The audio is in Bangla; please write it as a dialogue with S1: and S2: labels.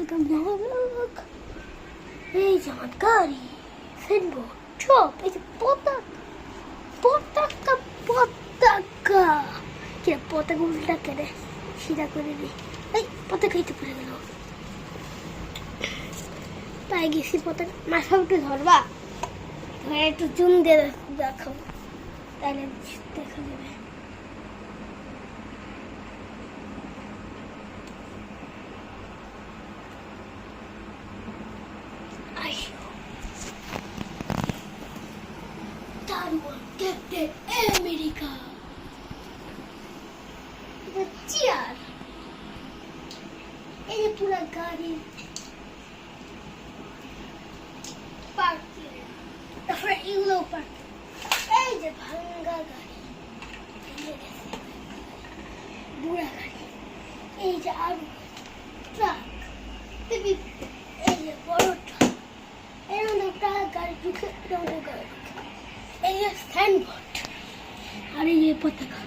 S1: Welcome to my blog. এই যে আমার গাড়ি, সাইনবোর্ড, সব এই যে পতাকা পতাকা পতাকা কে পতাকা উল্টা কেটে সিধা করে দিই। এই পতাকা একটু পড়ে গেল, তাই গেছি পতাকা মাথা উঠে ধরবা, ধরে একটু জুম দিয়ে দেখাও, তাহলে দেখা যাবে। Captain America. The chair. এই যে পুরো গাড়ি পার্ক করে, তারপরে এগুলো পার্ক, এই যে ভাঙ্গা গাড়ি, বুড়া গাড়ি, এই যে আরো ট্রাক, এই যে বড় ট্রাক, এর মধ্যে ট্রাক গাড়ি ঢুকে, এর মধ্যে গাড়ি ঢুকে, এই যে সাইনবোর্ড আর এই যে পতাকা।